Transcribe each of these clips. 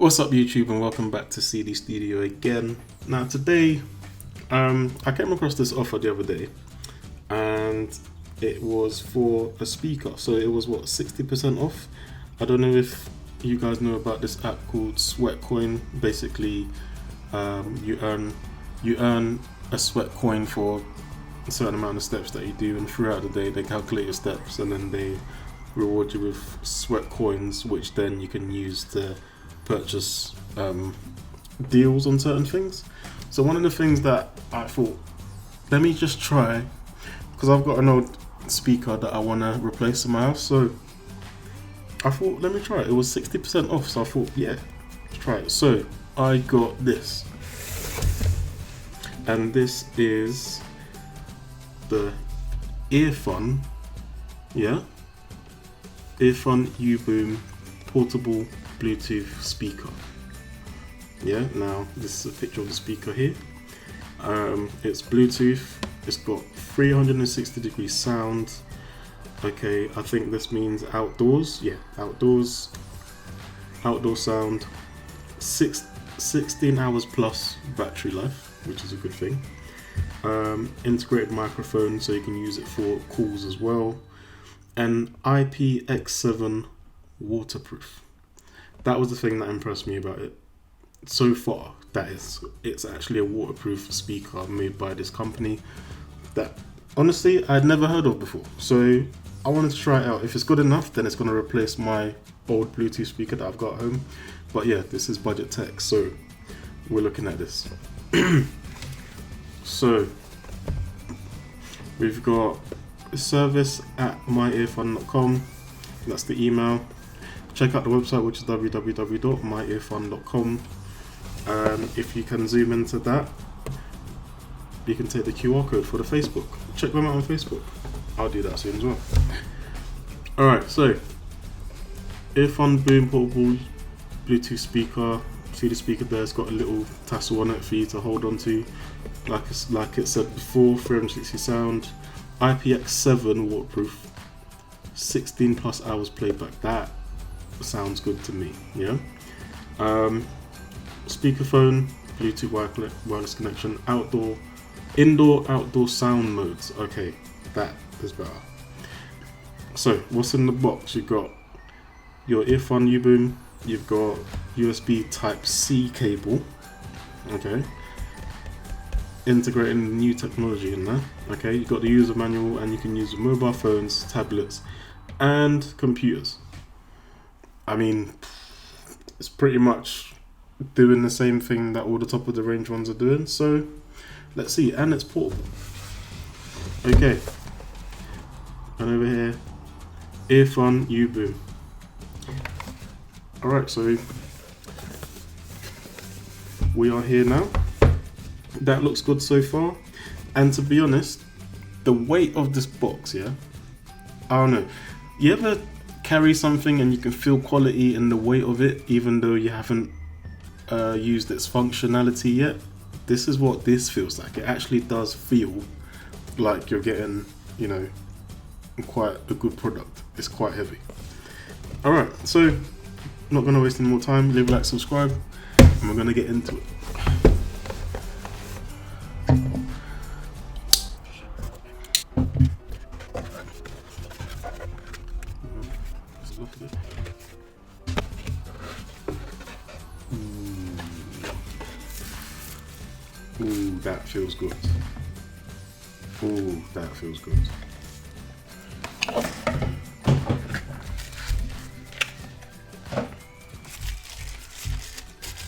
What's up YouTube, and welcome back to CD Studio again. Now today I came across this offer the other day and it was for a speaker, so it was what, 60% off. I don't know if you guys know about this app called Sweat Coin. Basically you earn a sweat coin for a certain amount of steps that you do, and throughout the day they calculate your steps and then they reward you with sweat coins, which then you can use to purchase deals on certain things. So one of the things that I thought, let me just try, because I've got an old speaker that I want to replace in my house, so I thought let me try it. It was 60% off, so I thought yeah, let's try it. So I got this, and this is the Earfun UBOOM portable Bluetooth speaker. Yeah, now this is a picture of the speaker here. It's Bluetooth, it's got 360-degree sound. Okay, I think this means outdoors. Yeah, outdoor sound. 16 hours plus battery life, which is a good thing. Integrated microphone, so you can use it for calls as well. And IPX7 waterproof. That was the thing that impressed me about it so far. It's actually a waterproof speaker made by this company that honestly I'd never heard of before. So I wanted to try it out. If it's good enough, then it's going to replace my old Bluetooth speaker that I've got at home. But yeah, this is budget tech, so we're looking at this. So we've got service@myearfun.com. That's the email. Check out the website, which is www.myearfun.com. If you can zoom into that, you can take the QR code for the Facebook. Check them out on Facebook. I'll do that soon as well. Alright, so Earfun UBOOM portable Bluetooth speaker. See the speaker there, it's got a little tassel on it for you to hold on to. Like it said before, 360 sound, IPX7 waterproof, 16 plus hours playback. That sounds good to me. Yeah. Speakerphone, Bluetooth wireless connection, indoor outdoor sound modes. Okay, that is better. So what's in the box? You've got your Earfun UBOOM, you've got USB Type-C cable. Okay, integrating new technology in there. Okay, you've got the user manual, and you can use mobile phones, tablets and computers. I mean, it's pretty much doing the same thing that all the top of the range ones are doing. So let's see. And it's portable. Okay, and over here, Earfun UBOOM. Alright, so we are here now. That looks good so far. And to be honest, the weight of this box, yeah, I don't know. You ever carry something and you can feel quality in the weight of it, even though you haven't used its functionality yet? This is what this feels like. It actually does feel like you're getting, you know, quite a good product. It's quite heavy. Alright, so not going to waste any more time. Leave a like, subscribe, and we're going to get into it. Ooh, that feels good. Ooh, that feels good.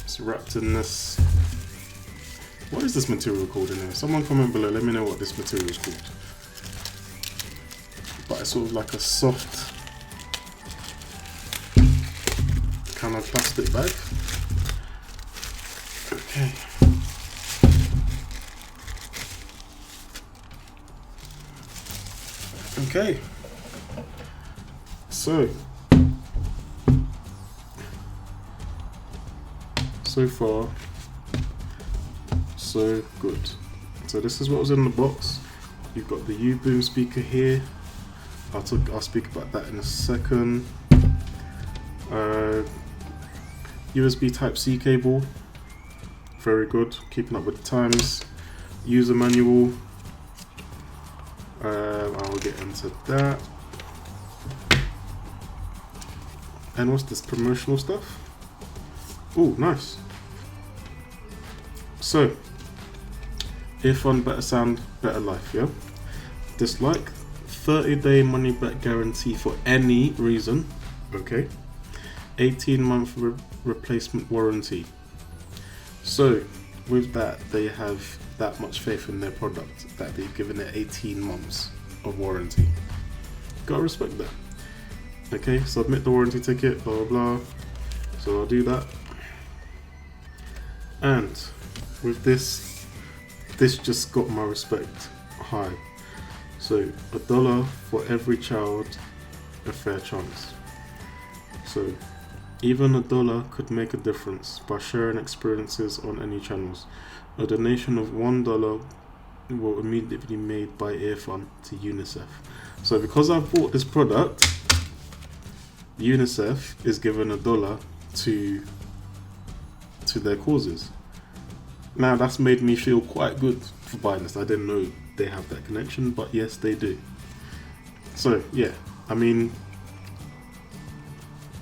It's wrapped in this. What is this material called in here? Someone comment below, let me know what this material is called. But it's sort of like a soft kind of plastic bag. Okay. Okay, so far so good. So this is what was in the box. You've got the UBOOM speaker here. I'll speak about that in a second. USB Type-C cable, very good, keeping up with the times. User manual, I'll get into that. And what's this, promotional stuff? Oh, nice. So, Earfun, better sound, better life, yeah? Dislike, 30-day money back guarantee for any reason, okay? 18-month replacement warranty. So, with that, they have that much faith in their product that they've given it 18 months of warranty. Gotta respect that. Okay, submit the warranty ticket, blah blah blah. So I'll do that. And with this just got my respect high. So $1 for every child, a fair chance. So even $1 could make a difference by sharing experiences on any channels. A donation of $1 will immediately be made by Earfun to UNICEF. So because I've bought this product, UNICEF is given $1 to their causes. Now that's made me feel quite good for buying this. I didn't know they have that connection, but yes, they do. So yeah, I mean,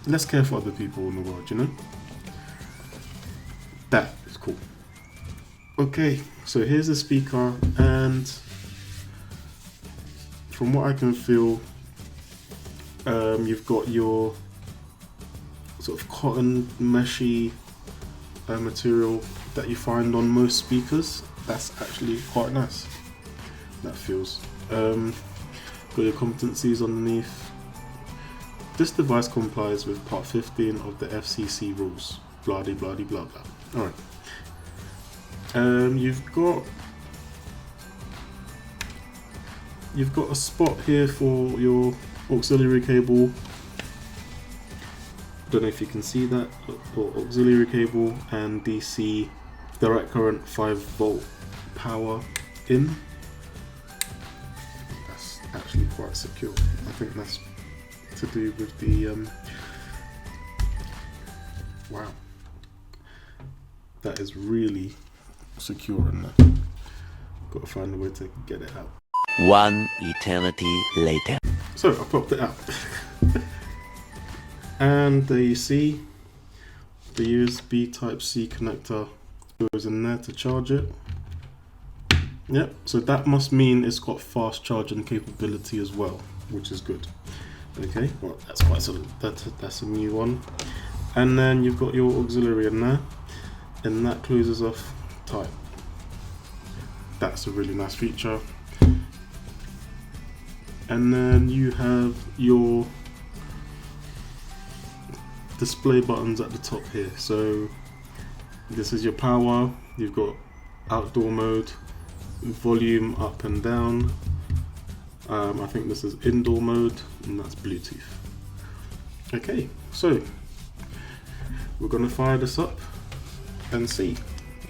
let's care for other people in the world, you know? That is cool. Okay, so here's the speaker, and from what I can feel, you've got your sort of cotton meshy material that you find on most speakers. That's actually quite nice. That feels. Got your competencies underneath. This device complies with part 15 of the FCC rules. Blah de blah de blah blah. All right. You've got a spot here for your auxiliary cable. Don't know if you can see that, or auxiliary cable and DC direct current 5-volt power in. That's actually quite secure. I think that's to do with the wow, that is really secure in there. Got to find a way to get it out. One eternity later. So I popped it out. And there you see the USB Type-C connector goes in there to charge it. Yep, so that must mean it's got fast charging capability as well, which is good. Okay, well that's quite solid. That's a new one. And then you've got your auxiliary in there, and that closes off tight. That's a really nice feature. And then you have your display buttons at the top here. So this is your power, you've got outdoor mode, volume up and down. I think this is indoor mode, and that's Bluetooth. Okay, so we're gonna fire this up and see,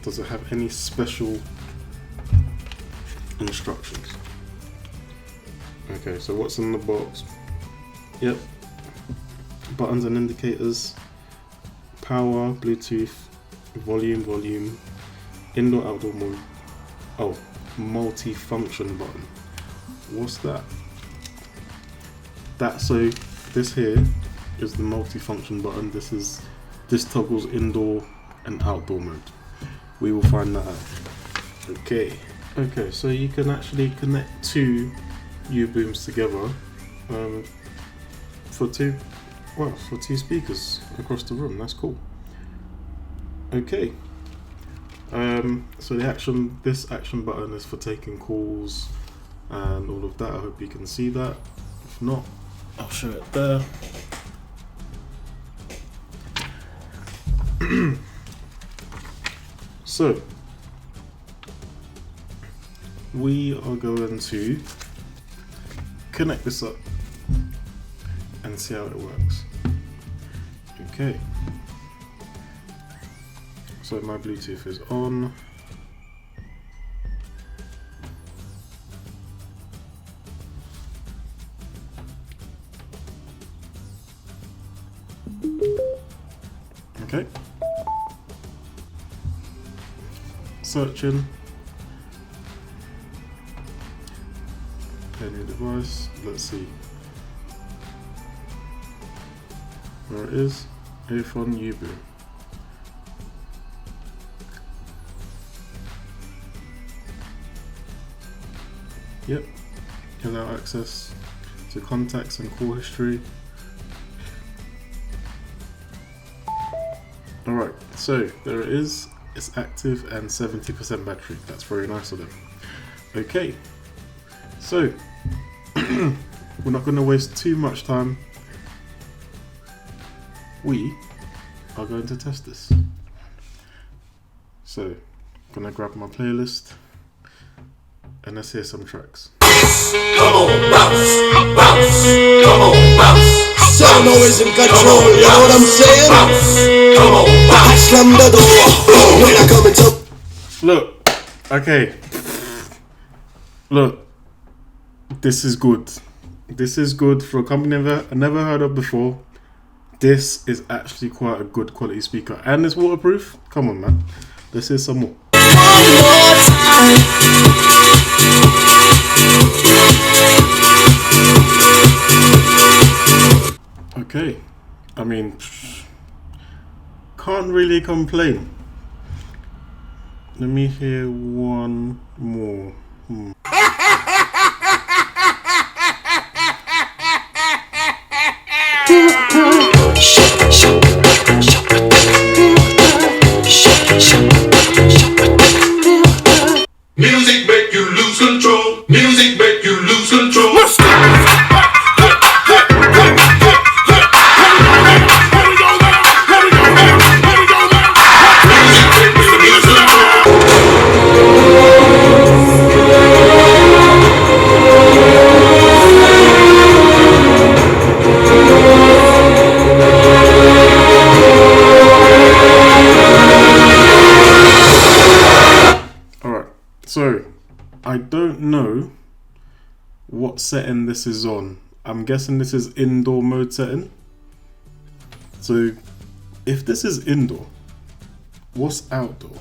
does it have any special instructions? Okay, so what's in the box? Yep, buttons and indicators, power, Bluetooth, volume, indoor outdoor mode. Oh, multi-function button. What's that? So this here is the multi-function button. This toggles indoor and outdoor mode. We will find that out. Okay, so you can actually connect two UBOOMs together for two speakers across the room. That's cool. Okay, so this action button is for taking calls and all of that. I hope you can see that. If not, I'll show it there. So we are going to connect this up and see how it works. Okay, so my Bluetooth is on. Okay, searching. Any device. Let's see. There it is. Earfun UBOOM. Yep. Allow access to contacts and call history. Alright, so there it is. It's active and 70% battery. That's very nice of them. Okay, so we're not going to waste too much time. We are going to test this. So, I'm going to grab my playlist and let's hear some tracks. Come on, bounce, bounce, come on, bounce. Sound always in control, you know what I'm saying? Bounce, come on, bounce. Slam the door, when I come into. Look, okay. Look, this is good. This is good for a company I never heard of before. This is actually quite a good quality speaker, and it's waterproof. Come on, man. Let's hear some more. Okay, I mean, can't really complain. Let me hear one more. Music make you lose control. Music make you lose control. So, I don't know what setting this is on. I'm guessing this is indoor mode setting. So, if this is indoor, what's outdoor?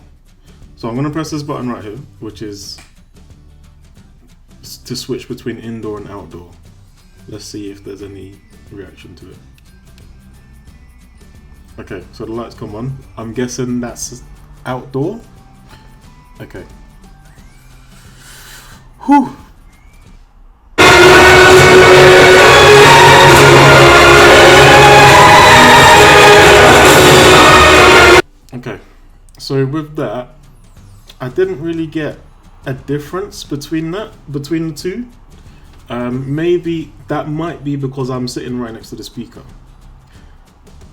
So I'm going to press this button right here, which is to switch between indoor and outdoor. Let's see if there's any reaction to it. Okay, so the lights come on. I'm guessing that's outdoor. Okay. Whew. Okay, so with that, I didn't really get a difference between the two. Maybe that might be because I'm sitting right next to the speaker.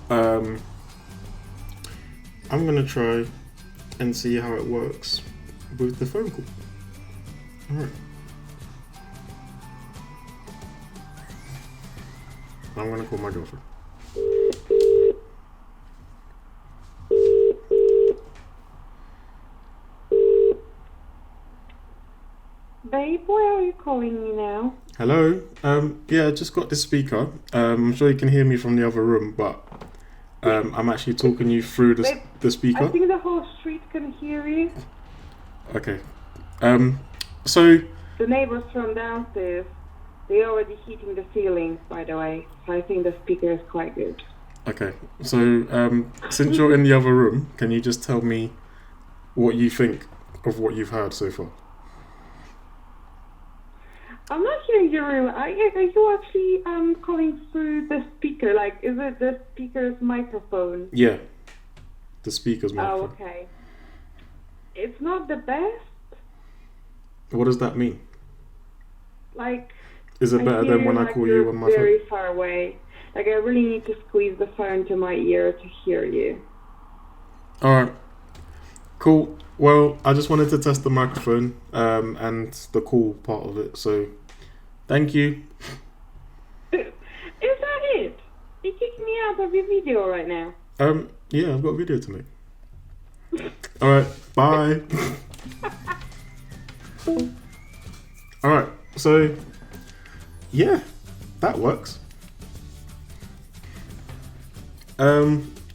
I'm gonna try and see how it works with the phone call. Alright. I'm gonna call my girlfriend. Babe, why are you calling me now? Hello. Yeah, I just got this speaker. I'm sure you can hear me from the other room, but I'm actually talking you through the speaker. I think the whole street can hear you. Okay. So The neighbors from downstairs, they're already heating the ceilings, by the way. So I think the speaker is quite good. okay. So since you're in the other room, can you just tell me what you think of what you've heard so far? I'm not hearing your room. Are you actually calling through the speaker? Like, is it the speaker's microphone? Yeah. The speaker's Oh, microphone. okay. It's not the best. What does that mean? Like, Is it better hear than when I like call you you're on my phone? very far away. Like, I really need to squeeze the phone to my ear to hear you. Alright. Cool. Well, I just wanted to test the microphone and the call part of it, so thank you. Is that it? You kicked me out of your video right now. Yeah, I've got a video to make. Alright, bye. Alright, so yeah, that works.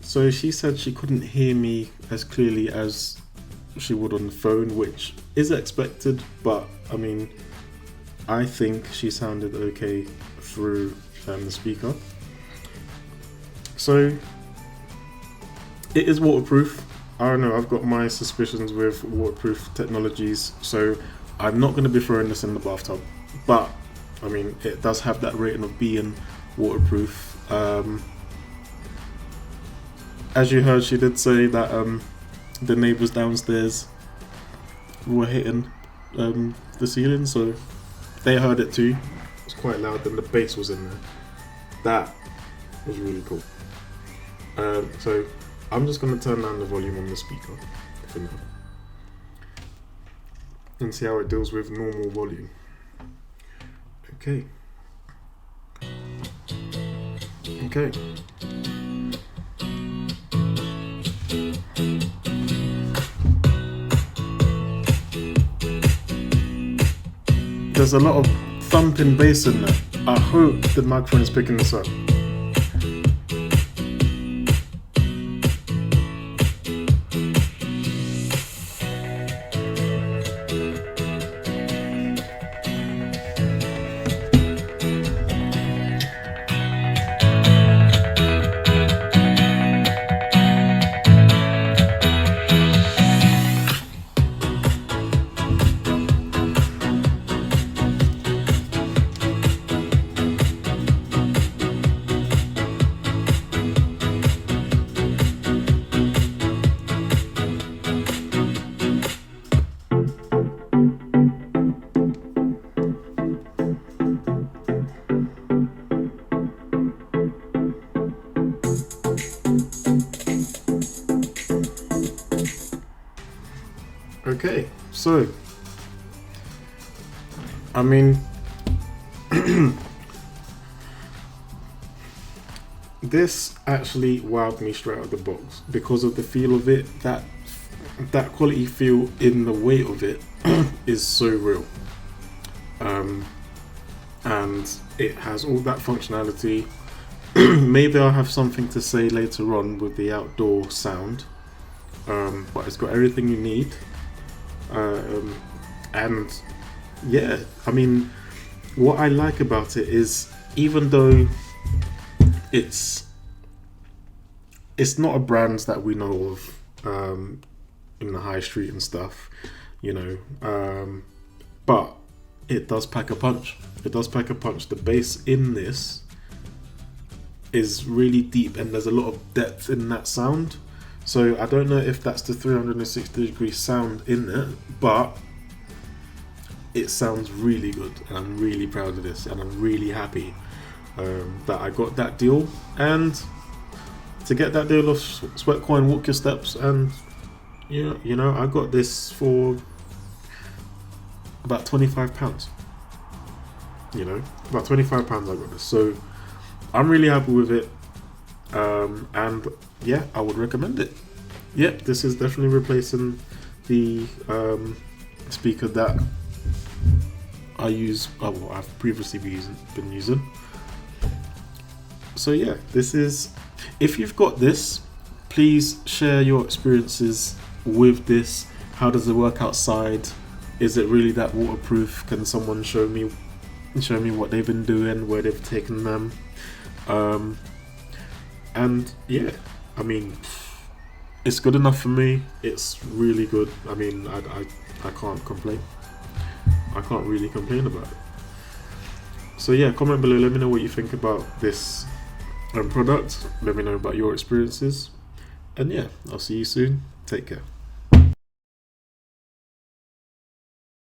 So she said she couldn't hear me as clearly as she would on the phone, which is expected, but I mean, I think she sounded okay through the speaker. So it is waterproof. I don't know, I've got my suspicions with waterproof technologies, so I'm not going to be throwing this in the bathtub, but I mean, it does have that rating of being waterproof. As you heard, she did say that the neighbours downstairs were hitting the ceiling, so they heard it too. It was quite loud, and the bass was in there. That was really cool. So I'm just going to turn down the volume on the speaker for now and see how it deals with normal volume. Okay. There's a lot of thumping bass in there. I hope the microphone is picking this up. Okay, so I mean, this actually wowed me straight out of the box because of the feel of it. That quality feel in the weight of it is so real, and it has all that functionality. Maybe I'll have something to say later on with the outdoor sound, but it's got everything you need. And yeah, I mean, what I like about it is, even though it's not a brand that we know of in the high street and stuff, you know, but it does pack a punch. It does pack a punch. The bass in this is really deep, and there's a lot of depth in that sound. So I don't know if that's the 360-degree sound in it, but it sounds really good, and I'm really proud of this, and I'm really happy that I got that deal. And to get that deal off Sweatcoin, Walk Your Steps, and you know, I got this for about £25. You know, about £25 I got this, so I'm really happy with it. And yeah, I would recommend it. Yeah, this is definitely replacing the speaker that I use. Well, I've previously been using. So yeah, this is. If you've got this, please share your experiences with this. How does it work outside? Is it really that waterproof? Can someone show me what they've been doing, where they've taken them? And yeah, I mean, it's good enough for me. It's really good. I mean, I can't complain. I can't really complain about it. So yeah, comment below. Let me know what you think about this product. Let me know about your experiences. And yeah, I'll see you soon. Take care.